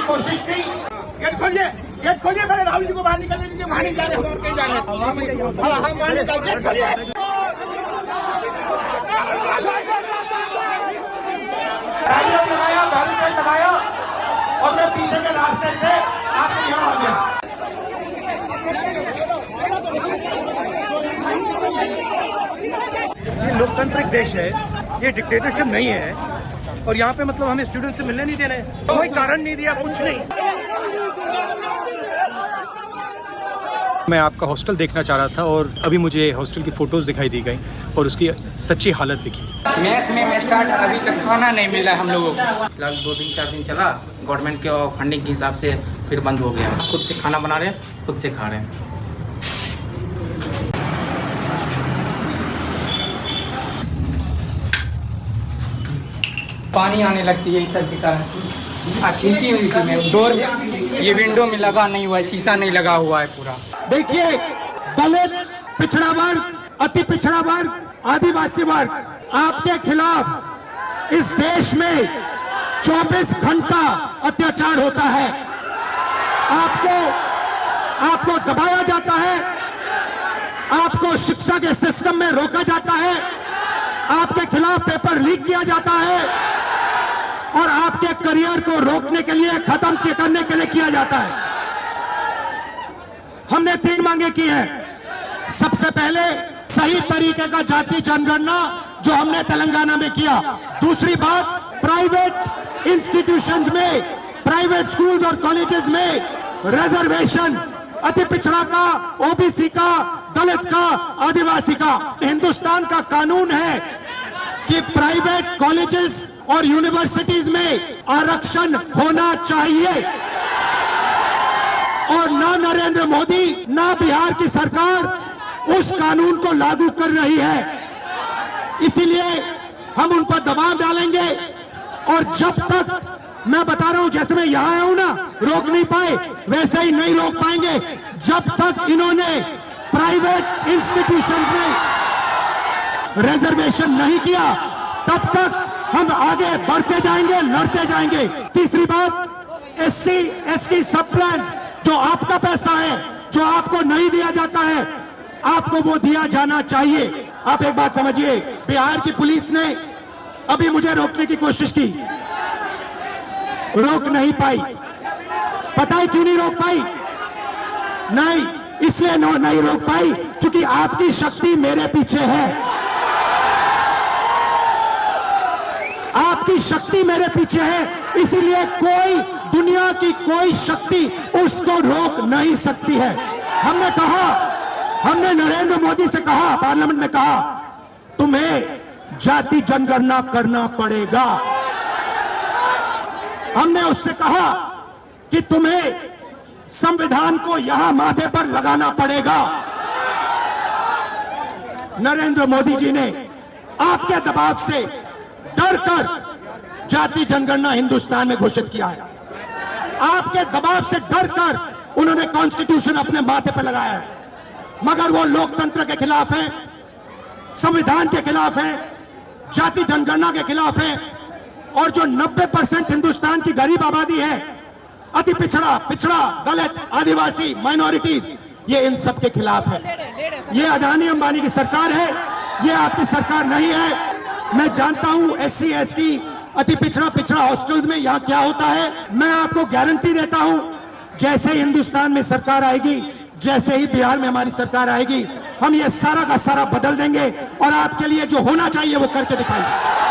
कोशिश की। गेट खोलिए, गेट खोलिए, पहले राहुल जी को बाहर निकलने दीजिए। वहां नहीं जा रहे, हम और कहीं जा रहे हैं। हाँ, गेट खोलिए। बैरिकेड लगाया और मैं पीछे के रास्ते से आपके यहाँ आ गया। ये लोकतांत्रिक देश है, ये डिक्टेटरशिप नहीं है। और यहाँ पे मतलब हमें स्टूडेंट से मिलने नहीं दे रहे, कोई कारण नहीं दिया, कुछ नहीं। मैं आपका हॉस्टल देखना चाह रहा था और अभी मुझे हॉस्टल की फोटोज दिखाई दी गई और उसकी सच्ची हालत दिखी। मेस में स्टार्ट अभी तक खाना नहीं मिला हम लोगों को। फिलहाल 2-3-4 दिन चला, गवर्नमेंट के फंडिंग के हिसाब से फिर बंद हो गया। खुद से खाना बना रहे हैं, खुद से खा रहे हैं। पानी आने लगती है इस सब के कारण। खिड़की में डोर, ये विंडो में लगा नहीं हुआ है, शीशा नहीं लगा हुआ है पूरा। देखिए, दलित, पिछड़ा वर्ग, अति पिछड़ा वर्ग, आदिवासी वर्ग, आपके खिलाफ इस देश में 24 घंटा अत्याचार होता है। आपको दबाया जाता है, आपको शिक्षा के सिस्टम में रोका जाता है, आपके खिलाफ पेपर लीक किया जाता है और आपके करियर को रोकने के लिए, खत्म करने के लिए किया जाता है। हमने 3 मांगे की हैं। सबसे पहले सही तरीके का जाति जनगणना जो हमने तेलंगाना में किया। दूसरी बात, प्राइवेट इंस्टीट्यूशंस में, प्राइवेट स्कूल्स और कॉलेजेस में रिजर्वेशन, अति पिछड़ा का, ओबीसी का, दलित का, आदिवासी का। हिंदुस्तान का कानून है कि प्राइवेट कॉलेजेस और यूनिवर्सिटीज में आरक्षण होना चाहिए और ना नरेंद्र मोदी ना बिहार की सरकार उस कानून को लागू कर रही है। इसीलिए हम उन पर दबाव डालेंगे और जब तक, मैं बता रहा हूं, जैसे मैं यहां आया हूं ना, रोक नहीं पाए, वैसे ही नहीं रोक पाएंगे जब तक इन्होंने प्राइवेट इंस्टीट्यूशंस में रिजर्वेशन नहीं किया। तब तक हम आगे बढ़ते जाएंगे, लड़ते जाएंगे। तीसरी बात, SC ST सब प्लान, जो आपका पैसा है, जो आपको नहीं दिया जाता है, आपको वो दिया जाना चाहिए। आप एक बात समझिए, बिहार की पुलिस ने अभी मुझे रोकने की कोशिश की, रोक नहीं पाई। पता है क्यों नहीं रोक पाई? नहीं, इसलिए नहीं रोक पाई क्योंकि आपकी शक्ति मेरे पीछे है। आपकी शक्ति मेरे पीछे है, इसीलिए कोई, दुनिया की कोई शक्ति उसको रोक नहीं सकती है। हमने नरेंद्र मोदी से कहा, पार्लियामेंट में कहा, तुम्हें जाति जनगणना करना पड़ेगा। हमने उससे कहा कि तुम्हें संविधान को यहां माथे पर लगाना पड़ेगा। नरेंद्र मोदी जी ने आपके दबाव से डरकर जाति जनगणना हिंदुस्तान में घोषित किया है। आपके दबाव से डरकर उन्होंने कॉन्स्टिट्यूशन अपने माथे पर लगाया है, मगर वो लोकतंत्र के खिलाफ है, संविधान के खिलाफ है, जाति जनगणना के खिलाफ है। और जो 90% हिंदुस्तान की गरीब आबादी है, अति पिछड़ा, दलित, आदिवासी, माइनॉरिटीज, ये इन सब के खिलाफ है। ये अदानी अंबानी की सरकार है, ये आपकी सरकार नहीं है। मैं जानता हूं SC ST अति पिछड़ा हॉस्टल्स में यहाँ क्या होता है। मैं आपको गारंटी देता हूं, जैसे ही हिंदुस्तान में सरकार आएगी, जैसे ही बिहार में हमारी सरकार आएगी, हम ये सारा का सारा बदल देंगे और आपके लिए जो होना चाहिए वो करके दिखाएंगे।